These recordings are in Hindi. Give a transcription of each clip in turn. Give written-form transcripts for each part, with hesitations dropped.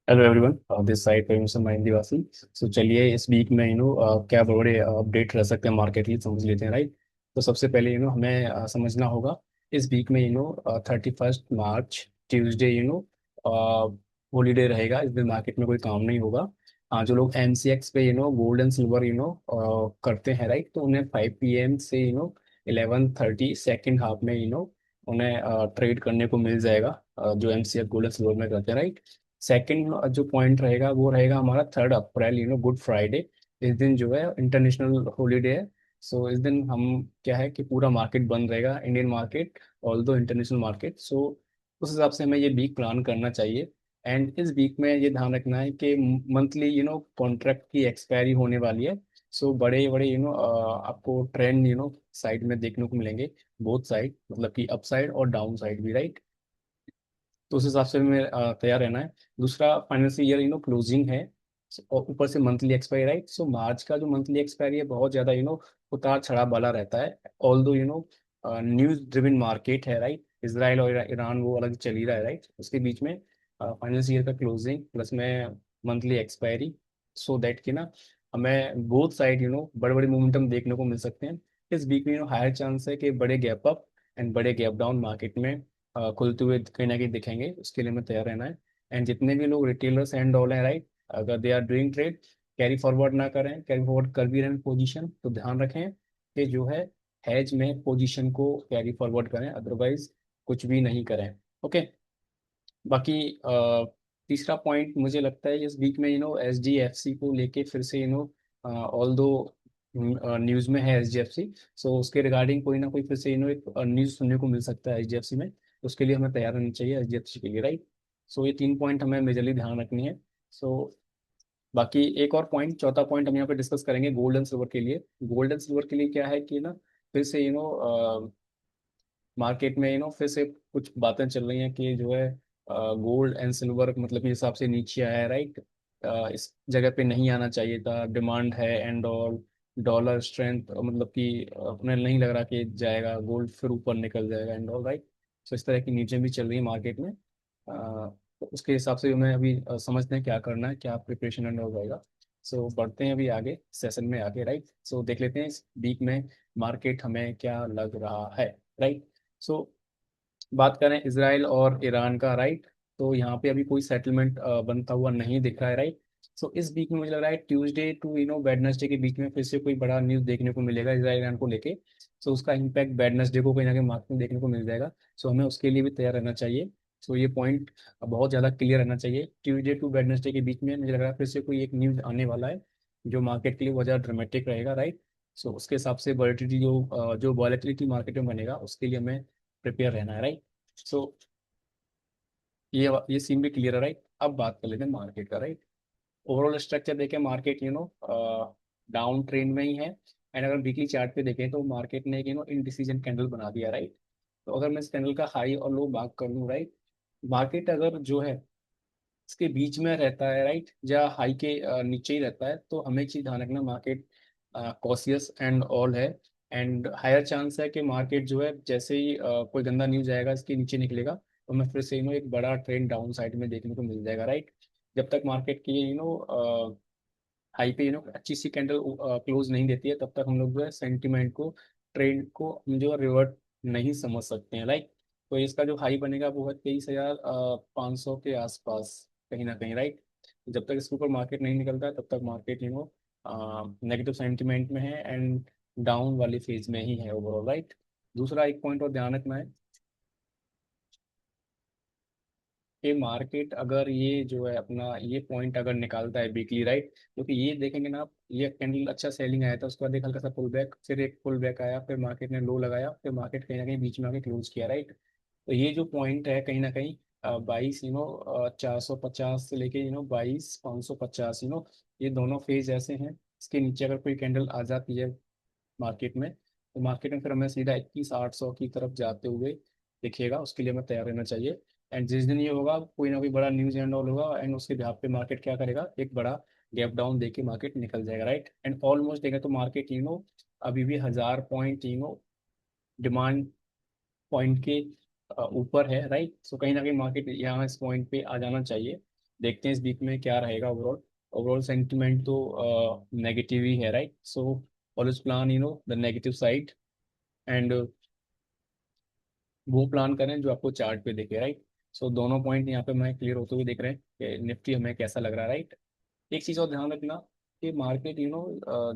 हेलो एवरीवन, दिस साइड पे मिस्टर महेंद्र निवासी। सो चलिए इस वीक में क्या बड़े अपडेट रह सकते हैं मार्केट की समझ लेते हैं, राइट। तो सबसे पहले हमें समझना होगा इस वीक में 31 मार्च ट्यूसडे हॉलीडे रहेगा। इस दिन मार्केट में कोई काम नहीं होगा। हाँ, जो लोग एमसीएक्स पे गोल्ड एंड सिल्वर करते हैं, राइट, तो उन्हें 5 PM से 11:30 सेकेंड हाफ में उन्हें ट्रेड करने को मिल जाएगा, जो एमसीएक्स गोल्ड एंड सिल्वर में करते हैं, राइट। सेकंड जो पॉइंट रहेगा वो रहेगा हमारा 3 अप्रैल, गुड फ्राइडे। इस दिन जो है इंटरनेशनल हॉलीडे है। सो इस दिन हम क्या है कि पूरा मार्केट बंद रहेगा, इंडियन मार्केट ऑल दो इंटरनेशनल मार्केट। सो उस हिसाब से हमें ये वीक प्लान करना चाहिए। एंड इस वीक में ये ध्यान रखना है कि मंथली कॉन्ट्रैक्ट की एक्सपायरी होने वाली है। सो बड़े बड़े आपको ट्रेंड साइड में देखने को मिलेंगे। बोथ साइड मतलब कि अप साइड और डाउन साइड भी, राइट। तो उस हिसाब से हमें तैयार रहना है। दूसरा, फाइनेंशियल ईयर क्लोजिंग है। और ऊपर से मंथली एक्सपायरी, राइट। सो मार्च का जो मंथली एक्सपायरी है बहुत ज़्यादा उतार चढ़ाव वाला रहता है। ऑल दो न्यूज ड्रिवन मार्केट है, राइट। इसराइल और ईरान वो अलग चल ही रहा है, राइट। उसके बीच में फाइनेंशियल ईयर का क्लोजिंग प्लस में मंथली एक्सपायरी, सो दैट कि ना हमें बोथ साइड बड़े बड़े मोमेंटम देखने को मिल सकते हैं। इस वीक में हायर चांस है कि बड़े गैप अप एंड बड़े गैप डाउन मार्केट में खुलते हुए कहीं ना कहीं दिखेंगे। उसके लिए हमें तैयार रहना है। एंड जितने भी लोग रिटेलर्स एंड ऑल हैं, राइट, अगर they are doing trade, carry forward ना करें। कैरी फॉरवर्ड कर भी रहे हैं पोजीशन तो ध्यान रखें कि जो है हैज में पोजीशन को कैरी फॉरवर्ड करें, अदरवाइज कुछ भी नहीं करें। ओके। बाकी तीसरा पॉइंट मुझे लगता है इस वीक में एचडीएफसी को लेके फिर से ऑल दो न्यूज़ में है एचडीएफसी। सो उसके रिगार्डिंग कोई ना कोई फिर से एक न्यूज़ सुनने को मिल सकता है एचडीएफसी में। उसके लिए हमें तैयार रहना चाहिए एचडीएफसी के लिए, राइट। सो ये 3 पॉइंट हमें मेजरली ध्यान रखनी है। सो बाकी एक और पॉइंट, चौथा पॉइंट हम यहाँ पे डिस्कस करेंगे गोल्ड एंड सिल्वर के लिए। गोल्ड एंड सिल्वर के लिए क्या है कि फिर से मार्केट में फिर से कुछ बातें चल रही हैं कि जो है गोल्ड एंड सिल्वर मतलब के हिसाब से नीचे आया है, राइट। इस जगह पे नहीं आना चाहिए था, डिमांड है एंड ऑल। डॉलर स्ट्रेंथ मतलब कि उन्हें नहीं लग रहा कि जाएगा गोल्ड फिर ऊपर निकल जाएगा एंड ऑल, राइट। सो इस तरह की नीचे भी चल रही है मार्केट में। तो उसके हिसाब से हमें अभी समझते हैं क्या करना है, क्या प्रिपरेशन एंड हो जाएगा। सो बढ़ते हैं अभी आगे सेशन में आगे, राइट। सो देख लेते हैं इस वीक में मार्केट हमें क्या लग रहा है, राइट। सो बात करें इसराइल और ईरान का, राइट, तो यहाँ पे अभी कोई सेटलमेंट बनता हुआ नहीं दिख रहा है, राइट। सो इस वीक में मुझे लग रहा है ट्यूसडे टू वेडनेसडे के बीच में फिर से कोई बड़ा न्यूज़ देखने को मिलेगा इसराइल ईरान को लेके। सो उसका इम्पैक्ट वेडनेसडे को कहीं ना कहीं मार्केट में देखने को मिल जाएगा। सो हमें उसके लिए भी तैयार रहना चाहिए। सो ये पॉइंट बहुत ज़्यादा क्लियर रहना चाहिए। ट्यूसडे टू वेडनेसडे के बीच में मुझे लग रहा है फिर से कोई एक न्यूज़ आने वाला है जो मार्केट के लिए बहुत ज़्यादा ड्रामेटिक रहेगा, राइट। सो उसके हिसाब से वॉलेटिलिटी जो वॉलेटिलिटी मार्केट में बनेगा उसके लिए हमें प्रिपेयर रहना है, राइट। सो ये सीन भी क्लियर है, राइट। अब बात कर लेते हैं मार्केट का, राइट। ओवरऑल स्ट्रक्चर देखें, मार्केट डाउन ट्रेंड में ही है। एंड अगर वीकली चार्ट पे देखें तो मार्केट ने एक इनडिसीजन कैंडल बना दिया, राइट। तो अगर मैं इस कैंडल का हाई और लो बात कर लूँ, राइट, मार्केट अगर जो है इसके बीच में रहता है, राइट, या हाई के नीचे ही रहता है तो हमें एक चीज ध्यान रखना, मार्केट कॉशियस एंड ऑल है। एंड हायर चांस है कि मार्केट जो है जैसे ही कोई गंदा न्यूज आएगा इसके नीचे निकलेगा तो हमें फिर से एक बड़ा ट्रेंड डाउन साइड में देखने को मिल जाएगा, राइट। जब तक मार्केट की हाई पे अच्छी सी कैंडल क्लोज नहीं देती है तब तक हम लोग जो है सेंटिमेंट को, ट्रेंड को हम जो रिवर्ट नहीं समझ सकते हैं, राइट। तो इसका जो हाई बनेगा वो है 23,500 के आसपास कहीं ना कहीं, राइट। जब तक इसके ऊपर मार्केट नहीं निकलता है तब तक मार्केट नेगेटिव सेंटिमेंट में है एंड डाउन वाली फेज में ही है ओवरऑल, राइट। दूसरा एक पॉइंट और ध्यान रखना है कि मार्केट अगर ये जो है अपना ये पॉइंट अगर निकालता है वीकली, राइट, क्योंकि ये देखेंगे ना आप, ये कैंडल अच्छा सेलिंग आया था, उसके बाद एक हल्का सा पुल बैक, फिर एक पुल बैक आया, फिर मार्केट ने लो लगाया, फिर मार्केट कहीं ना कहीं बीच में आके क्लोज किया, राइट। तो ये जो पॉइंट है कहीं ना कहीं 22 450 से लेके 22 550, ये दोनों फेज ऐसे हैं। इसके नीचे अगर कोई कैंडल आ जाती है मार्केट में तो मार्केट में फिर हमें सीधा 21 800 की तरफ जाते हुए दिखेगा। उसके लिए हमें तैयार रहना चाहिए। एंड जिस दिन ये होगा कोई ना कोई बड़ा न्यूज एंड ऑल होगा एंड उसके बिहाफ पे मार्केट क्या करेगा, एक बड़ा गैप डाउन देके मार्केट निकल जाएगा, राइट। एंड ऑलमोस्ट देखें तो मार्केट अभी भी 1000 पॉइंट डिमांड पॉइंट के ऊपर है, राइट। सो कहीं ना कहीं मार्केट यहाँ इस पॉइंट पे आ जाना चाहिए। देखते हैं इस वीक में क्या रहेगा ओवरऑल। ओवरऑल सेंटिमेंट तो नेगेटिव ही है, right. So always plan the negative side, and वो प्लान करें जो आपको चार्ट पे दिखे, राइट। सो दोनों पॉइंट यहाँ पे हमें क्लियर होते हुए दिख रहे हैं कि निफ्टी हमें कैसा लग रहा है, राइट। एक चीज़ और ध्यान रखना कि मार्केट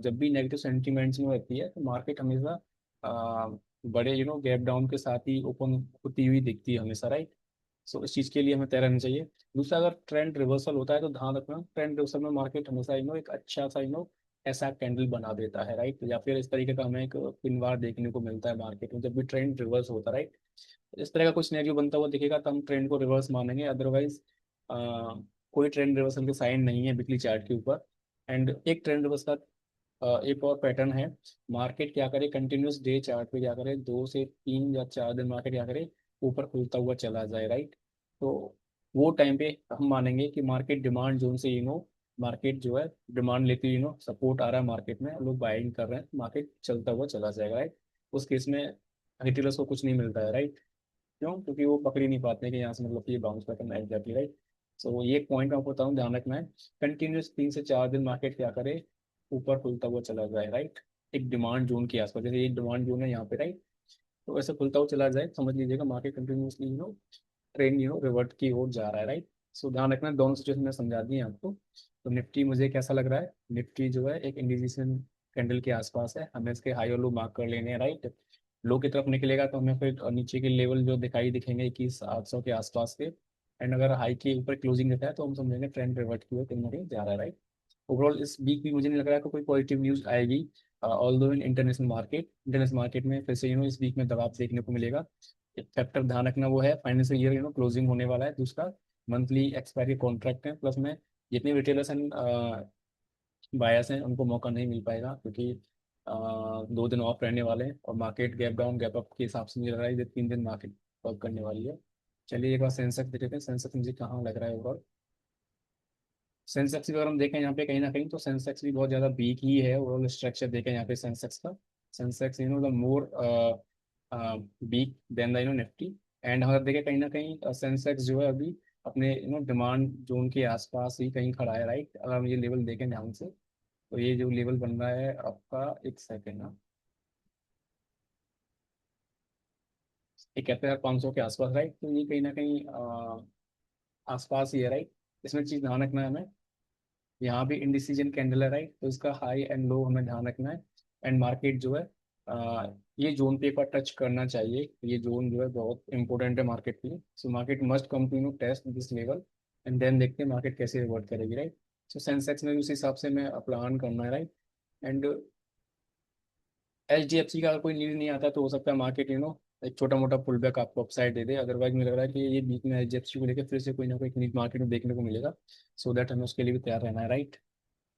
जब भी नेगेटिव सेंटीमेंट्स में रहती है तो मार्केट हमेशा बड़े गैप डाउन के साथ ही ओपन होती हुई दिखती है हमेशा, राइट। सो इस चीज़ के लिए हमें तैयार रहना चाहिए। दूसरा, अगर ट्रेंड रिवर्सल होता है तो ध्यान रखना, ट्रेंड रिवर्सल में मार्केट हमेशा एक अच्छा सा ऐसा कैंडल बना देता है, राइट। या फिर इस तरीके का हमें एक पिन बार देखने को मिलता है मार्केट में जब भी ट्रेंड रिवर्स होता है, राइट। इस तरह का कुछ सिनेरियो बनता हुआ दिखेगा तो हम ट्रेंड को रिवर्स मानेंगे, अदरवाइज कोई ट्रेंड रिवर्सल के साइन नहीं है वीकली चार्ट के ऊपर। एंड एक ट्रेंड रिवर्सल का एक और पैटर्न है, मार्केट क्या करे कंटिन्यूस डे चार्ट पे क्या करे, 2 से 3 या 4 दिन मार्केट क्या करे, ऊपर खुलता हुआ चला जाए, राइट। तो वो टाइम पे हम मानेंगे कि मार्केट डिमांड जोन से मार्केट जो है डिमांड लेती हुई सपोर्ट आ रहा है मार्केट में, लोग बाइंग कर रहे हैं, मार्केट चलता हुआ चला जाएगा, राइट। उस केस में रिटेलर्स को कुछ नहीं मिलता है, राइट। क्यों? क्योंकि वो पकड़ ही नहीं पाते हैं कि यहाँ से मतलब कि ये बाउंस पैटर्न है एग्जैक्टली, राइट। सो ये एक पॉइंट मैं आपको बताऊँ, ध्यान रखना है। कंटिन्यूस 3 से 4 दिन मार्केट क्या करे, ऊपर खुलता हुआ चला जाए, राइट। एक डिमांड जोन के आसपास, जैसे एक डिमांड जोन है यहाँ पे, राइट। तो ऐसे खुलता हुआ चला जाए, समझ लीजिएगा मार्केट कंटिन्यूसली ट्रेंड रिवर्ट की ओर जा रहा है, राइट। सो ध्यान रखना, दोनों सिचुएशन में समझा दी है आपको। तो निफ्टी मुझे कैसा लग रहा है, निफ्टी जो है एक इंडिकेशन कैंडल के आसपास है, हमें इसके हाई और लो मार्क कर लेने हैं, राइट। लो की तरफ निकलेगा तो हमें फिर नीचे के लेवल जो दिखेंगे 21,800 के आसपास के। एंड अगर हाई के ऊपर क्लोजिंग देता है तो हम समझेंगे ट्रेंड रिवर्ट की ओर कहीं ना कहीं जा रहा है, राइट। ओवरऑल इस वीक भी मुझे नहीं लग रहा है कि कोई पॉजिटिव न्यूज़ आएगी। ऑल दो इन इंटरनेशनल मार्केट में फिर से इस वीक में दबाव देखने को मिलेगा। एक फैक्टर ध्यान रखना वो है फाइनेंशियल ईयर क्लोजिंग होने वाला है। दूसरा, मंथली एक्सपायरी कॉन्ट्रैक्ट है, प्लस में जितने रिटेलर्स एंड बायर्स हैं उनको मौका नहीं मिल पाएगा, क्योंकि 2 दिन ऑफ रहने वाले हैं और market gap down gap up के हिसाब से मुझे लग रहा है ये 3 दिन मार्केट वर्क करने वाली है। चलिए एक बार सेंसेक्स देख लेते हैं, सेंसेक्स मुझे कहाँ लग रहा है ओवरऑल। सेंसेक्स भी अगर हम देखें यहाँ पे कहीं ना कहीं तो सेंसेक्स भी बहुत ज़्यादा वीक ही है, ओवरऑल स्ट्रक्चर देखें यहाँ पे सेंसेक्स का। Sensex the more weak than the Nifty. And अगर देखें कहीं ना कहीं सेंसेक्स जो है अभी अपने डिमांड जोन के आसपास ही कहीं खड़ा है, राइट। अगर हम ये लेवल देखें ध्यान से तो ये जो लेवल बन रहा है आपका, एक सेकेंड ना, 71,500 के आसपास, राइट। तो ये कहीं ना कहीं आसपास ही है, राइट। इसमें चीज़ ध्यान रखना है हमें, यहाँ भी इंडिसीजन कैंडल है, राइट। तो इसका हाई एंड लो हमें ध्यान रखना है। एंड मार्केट जो है ये जोन पे एक बार टच करना चाहिए, ये जोन जो है बहुत इंपॉर्टेंट है मार्केट के लिए। So market must come to test this level, and then देखते हैं मार्केट कैसे रिवर्ट करेगी, राइट। सो सेंसेक्स में भी उस हिसाब से मैं प्लान करना है, राइट। एंड HDFC का अगर कोई न्यूज़ नहीं आता तो हो सकता है मार्केट एक छोटा मोटा पुल बैक आपको अपसाइड दे दे, अदरवाइज मुझे लग रहा है कि ये बीच में HDFC को लेकर फिर से कोई ना कोई न्यूज़ मार्केट में देखने को मिलेगा। सो दैट हमें उसके लिए भी तैयार रहना है, राइट।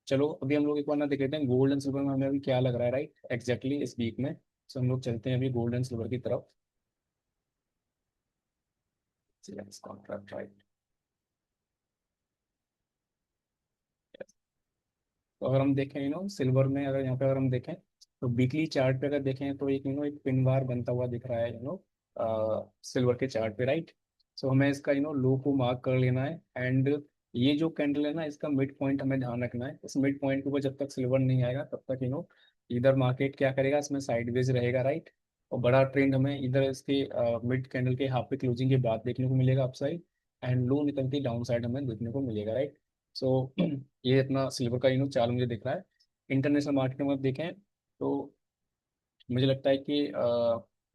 चलो अभी हम लोग एक बार ना देख लेते हैं गोल्ड एंड सिल्वर में हमें अभी क्या लग रहा है, राइट, एग्जैक्टली इस वीक में। सो हम लोग चलते हैं अभी गोल्ड एंड सिल्वर की तरफ। Contract, right. तो अगर हम देखें सिल्वर में, अगर यहाँ पे अगर हम देखें तो वीकली चार्ट पे अगर देखें तो एक एक पिन बार बनता हुआ दिख रहा है सिल्वर के चार्ट पे, राइट। सो हमें इसका लो को मार्क कर लेना है। एंड ये जो कैंडल है ना, इसका मिड पॉइंट हमें ध्यान रखना है। इस मिड पॉइंट के ऊपर जब तक सिल्वर नहीं आएगा तब तक इधर मार्केट क्या करेगा, इसमें साइडवेज रहेगा, राइट। और बड़ा ट्रेंड हमें इधर इसके मिड कैंडल के हाफ पे क्लोजिंग के बाद देखने को मिलेगा अपसाइड, एंड लो निकलती डाउन साइड हमें देखने को मिलेगा, राइट। सो ये इतना सिल्वर का चाल मुझे दिख रहा है। इंटरनेशनल मार्केट में अगर देखें तो मुझे लगता है कि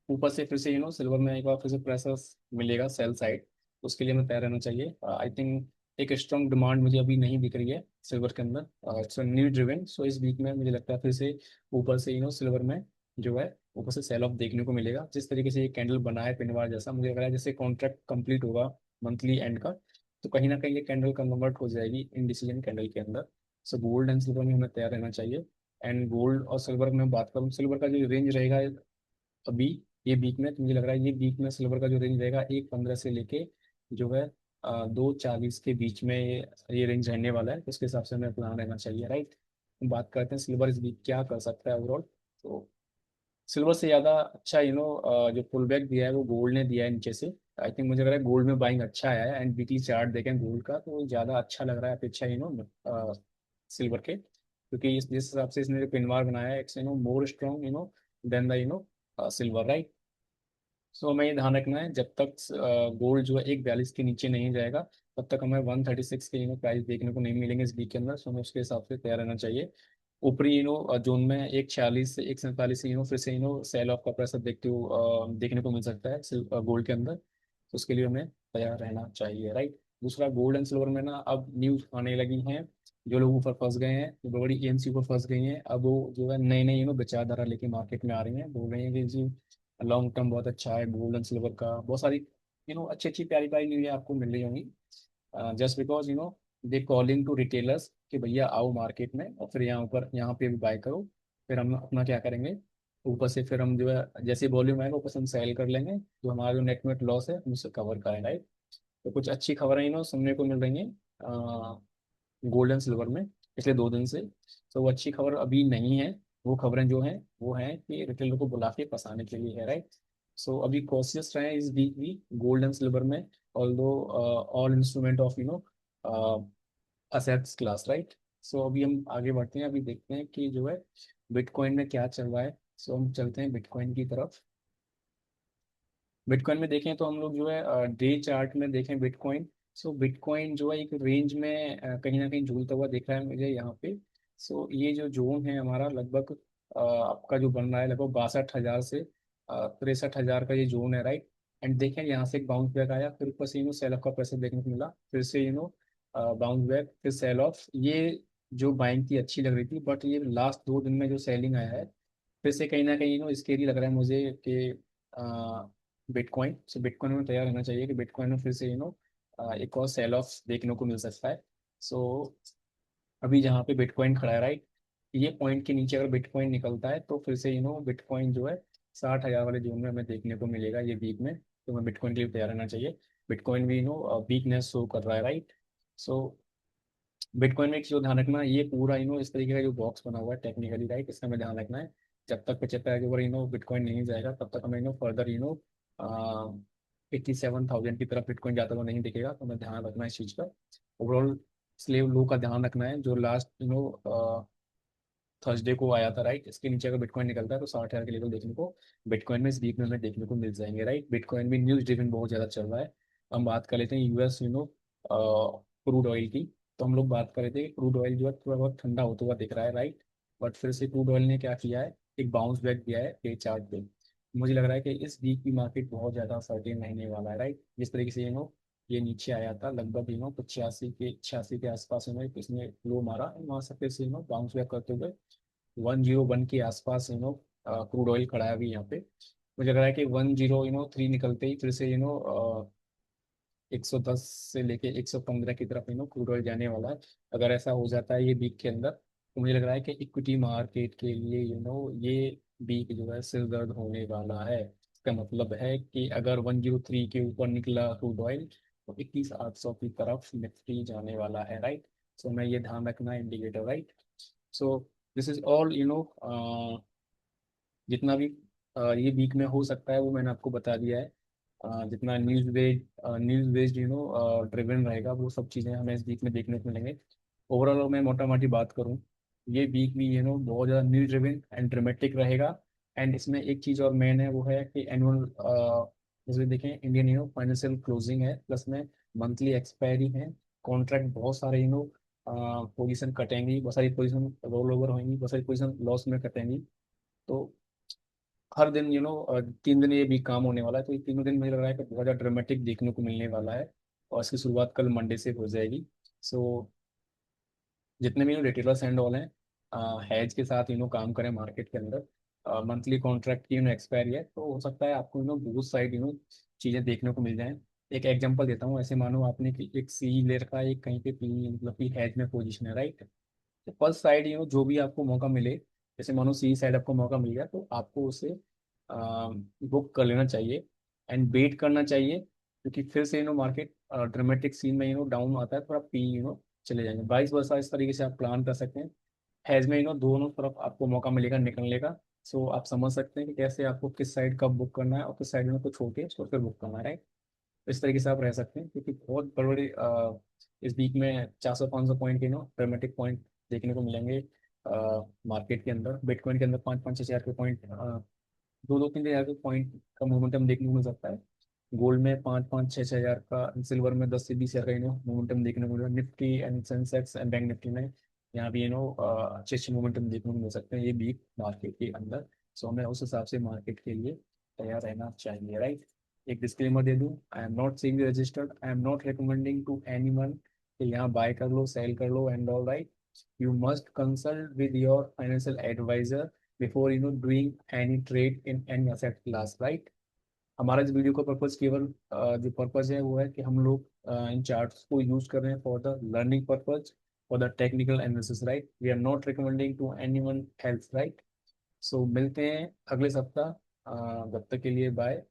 ऊपर से फिर से सिल्वर में एक बार फिर से प्रेशर मिलेगा सेल साइड, उसके लिए हमें तैयार रहना चाहिए। आई थिंक एक स्ट्रॉन्ग डिमांड मुझे अभी नहीं दिख रही है सिल्वर के अंदर, इट्स न्यू ड्रिवन। सो इस वीक में मुझे लगता है फिर से ऊपर से सिल्वर में जो है ऊपर से सेल ऑफ देखने को मिलेगा। जिस तरीके से ये कैंडल बना है पिनवार जैसा, मुझे लग रहा है जैसे कॉन्ट्रैक्ट कंप्लीट होगा मंथली एंड का, तो कहीं ना कहीं ये कैंडल कन्वर्ट हो जाएगी इंडिसीजन कैंडल के अंदर। सो गोल्ड एंड सिल्वर में हमें तैयार रहना चाहिए। एंड गोल्ड और सिल्वर में बात करूँ, सिल्वर का जो रेंज रहेगा अभी ये वीक में, तो मुझे लग रहा है ये वीक में सिल्वर का जो रेंज रहेगा 1,15 से लेके जो है 2,40 के बीच में ये रेंज रहने वाला है। तो उसके हिसाब से हमें प्लान रहना चाहिए, राइट। हम बात करते हैं सिल्वर इस वीक क्या कर सकता है ओवरऑल। तो सिल्वर से ज़्यादा अच्छा जो पुल बैक दिया है वो गोल्ड ने दिया है नीचे से। आई थिंक मुझे लग रहा है गोल्ड में बाइंग अच्छा आया है, एंड वीकली चार्ट देखें गोल्ड का तो ज़्यादा अच्छा लग रहा है अपेक्षा सिल्वर के, क्योंकि इस जिस हिसाब से इसने जो पिनवार बनाया है, it's more strong than the silver, right. So हमें ये ध्यान रखना है, जब तक गोल्ड जो है 142 के नीचे नहीं जाएगा, तब तक हमें 136 के प्राइस देखने को नहीं मिलेंगे इस वीक के अंदर। सो हमें उसके हिसाब से तैयार रहना चाहिए। ऊपरी जोन में 146 से 147 से फिर से सेल ऑफ का प्रेशर देखने को मिल सकता है गोल्ड के अंदर। तो उसके लिए हमें तैयार रहना चाहिए, राइट। दूसरा, गोल्ड एंड सिल्वर में ना अब न्यूज आने लगी हैं। जो लोग ऊपर फंस गए हैं, जो बड़ी एएमसी ऊपर फंस गई हैं, अब वो जो है नई नई विचारधारा लेके मार्केट में आ रही हैं, बोल रही हैं कि जी लॉन्ग टर्म बहुत अच्छा है गोल्ड एंड सिल्वर का। बहुत सारी अच्छी अच्छी प्यारी प्यारी न्यूज़ आपको मिल रही होंगी, just because they calling to retailers कि भैया आओ मार्केट में और फिर यहाँ पे भी बाय करो। फिर हम अपना क्या करेंगे, ऊपर से फिर हम जो है जैसे वॉल्यूम आएगा ऊपर से हम सेल कर लेंगे, जो हमारा जो नेट लॉस है हम उससे कवर करें, राइट। तो कुछ अच्छी खबरें सुनने को मिल रही हैं गोल्ड एंड सिल्वर में पिछले 2 दिन से। तो वो अच्छी खबर अभी नहीं है। वो खबरें जो हैं वो हैं कि रिटेलर को बुला के फंसाने के लिए है, राइट। सो अभी कॉशियस रहें इस वीक भी गोल्ड एंड सिल्वर में, although all instrument of assets class, right. So अभी हम आगे बढ़ते हैं, अभी देखते हैं कि जो है बिटकॉइन में क्या चल रहा है। सो हम चलते हैं बिटकॉइन की तरफ। बिटकॉइन में देखें तो हम लोग जो है डे चार्ट में देखें बिटकॉइन। सो बिटकॉइन जो है एक रेंज में कहीं ना कहीं झूलता हुआ दिख रहा है मुझे यहाँ पे। सो ये जो जोन है हमारा लगभग आपका जो बन रहा है लगभग 62,000 से 63,000 का ये जोन है, राइट। एंड देखें यहाँ से एक बाउंस बैक आया, फिर ऊपर से सेल ऑफ का प्रेशर देखने को मिला, फिर से बाउंस बैक, फिर सेल ऑफ। ये जो बाइंग थी अच्छी लग रही थी, बट ये लास्ट 2 दिन में जो सेलिंग आया है, फिर से कहीं ना कहीं स्केरी लग रहा है मुझे कि बिटकॉइन में तैयार रहना चाहिए कि बिटकॉइन में फिर से एक और सेल ऑफ देखने को मिल सकता है। सो अभी जहाँ पे बिटकॉइन खड़ा है, राइट, ये पॉइंट के नीचे अगर बिटकॉइन निकलता है तो फिर से बिटकॉइन जो है 60,000 वाले जोन में हमें देखने को मिलेगा ये वीक में। तो हमें बिटकॉइन के लिए तैयार रहना चाहिए। बिटकॉइन भी वीकनेस शो कर रहा है, राइट। सो बिटकॉइन में एक चीज़ ध्यान रखना है, ये पूरा इस तरीके का जो बॉक्स बना हुआ है टेक्निकली, राइट, इसका हमें ध्यान रखना है। जब तक 75 के ऊपर बिटकॉइन नहीं जाएगा तब तक हमें फर्दर 87,000 की तरफ बिटकॉइन जाता हुआ नहीं दिखेगा। तो हमें ध्यान रखना है इस चीज़ का। ओवरऑल स्लेव लो का ध्यान रखना है, जो लास्ट थर्सडे को आया था, राइट। इसके नीचे अगर बिटकॉइन निकलता है तो 60,000 के लेवल देखने को बिटकॉइन में इस वीक में हमें देखने को मिल जाएंगे, राइट। बिटकॉइन भी न्यूज ड्रिवन बहुत ज़्यादा चल रहा है। हम बात कर लेते हैं यूएस क्रूड ऑयल की। तो हम लोग बात कर रहे थे कि क्रूड ऑयल जो है थोड़ा बहुत ठंडा होता हुआ दिख रहा है, राइट। बट फिर से क्रूड ऑयल ने क्या किया है, एक बाउंस बैक दिया है डे चार्ट पे। मुझे लग रहा है कि इस वीक की मार्केट बहुत ज़्यादा सर्टेन रहने वाला है, राइट। जिस तरीके से ये नीचे आया था लगभग 85 के आसपास इसने लो मारा, वहाँ से फिर से बाउंस बैक करते हुए 101 के आसपास क्रूड ऑयल खड़ा है अभी यहाँ पे। मुझे लग रहा है कि 103 निकलते ही फिर से 110 से लेके 115 की तरफ क्रूड ऑयल जाने वाला है। अगर ऐसा हो जाता है ये वीक के अंदर, तो मुझे लग रहा है कि इक्विटी मार्केट के लिए ये वीक जो है सिर दर्द होने वाला है। इसका मतलब है कि अगर 103 के ऊपर निकला क्रूड ऑयल तो 21,800 की तरफ निफ्टी जाने वाला है, राइट। सो मैं ये ध्यान रखना indicator, right. So this is all जितना भी ये वीक में हो सकता है वो मैंने आपको बता दिया है। जितना न्यूज़ बेस्ड ड्रिवन रहेगा वो सब चीज़ें हमें इस वीक में देखने को मिलेंगे। ओवरऑल मैं मोटा मोटी बात करूँ, ये वीक भी बहुत ज़्यादा न्यूज़ ड्रिवन एंड ड्रामेटिक रहेगा। एंड इसमें एक चीज़ और मेन है, वो है कि एनुअल जैसे देखें इंडियन फाइनेंशियल क्लोजिंग है, प्लस में मंथली एक्सपायरी है, कॉन्ट्रैक्ट बहुत सारे पोजीशन कटेंगी, बहुत सारी पोजीशन रोल ओवर होंगी, बहुत सारी पोजीशन लॉस में कटेंगी। तो हर दिन 3 दिन ये भी काम होने वाला है, तो ये तीनों दिन मुझे लग रहा है कि बहुत ज़्यादा ड्रामेटिक देखने को मिलने वाला है। और इसकी शुरुआत कल मंडे से हो जाएगी। सो जितने भी रिटेलर्स एंड ऑल हैं हैज के साथ काम करें मार्केट के अंदर। मंथली कॉन्ट्रैक्ट की एक्सपायरी है, तो हो सकता है आपको बहुत साइड चीज़ें देखने को मिल जाएं। एक एग्जांपल देता हूँ, ऐसे मानो आपने कि एक सी ले रखा है, एक कहीं पे पी मतलब कि हैज में पोजीशन है, राइट। तो फर्स्ट साइड जो भी आपको मौका मिले, जैसे मानो सी साइड आपको मौका मिल गया तो आपको उसे बुक कर लेना चाहिए एंड वेट करना चाहिए, क्योंकि फिर से मार्केट ड्रामेटिक सीन में डाउन आता है, थोड़ा पी चले जाएंगे 22 वर्षा। इस तरीके से आप प्लान कर सकते हैं। हैज में दोनों तरफ आपको मौका मिलेगा निकलने का। सो आप समझ सकते हैं कि कैसे आपको किस साइड कब बुक करना है और किस साइड में कुछ छोड़ के उसको फिर बुक करना है, राइट। इस तरीके से आप रह सकते हैं, क्योंकि बहुत बड़े बड़े इस वीक में 400-500 पॉइंट के ड्रामेटिक पॉइंट देखने को मिलेंगे मार्केट के अंदर। बिटकॉइन के अंदर 5-5 हज़ार के पॉइंट, 2-2-3 हज़ार के पॉइंट का मोमेंटम देखने को मिल सकता है। गोल्ड में 5-5-6 हज़ार का, सिल्वर में 10 से 20 हज़ार का मोमेंटम देखने को मिल रहा है। Nifty and Sensex and bank Nifty में यहाँ भी अच्छे अच्छे मोमेंटम देखने को मिल सकते हैं ये वीक मार्केट के अंदर। सो हमें उस हिसाब से मार्केट के लिए तैयार रहना चाहिए, राइट। एक डिस्क्लेमर दे दूं, I am not saying registered, I am not recommending to anyone कि यहाँ बाय कर लो, सेल कर लो and all, right. You must consult with your financial advisor before doing any trade in any asset class, right. हमारा इस वीडियो का पर्पज केवल जो पर्पज है वो है कि हम लोग इन चार्ट्स को यूज कर रहे हैं for the learning purpose, for the technical analysis, right. We are not recommending to anyone else, right. So मिलते हैं अगले सप्ताह, तब तक के लिए बाय।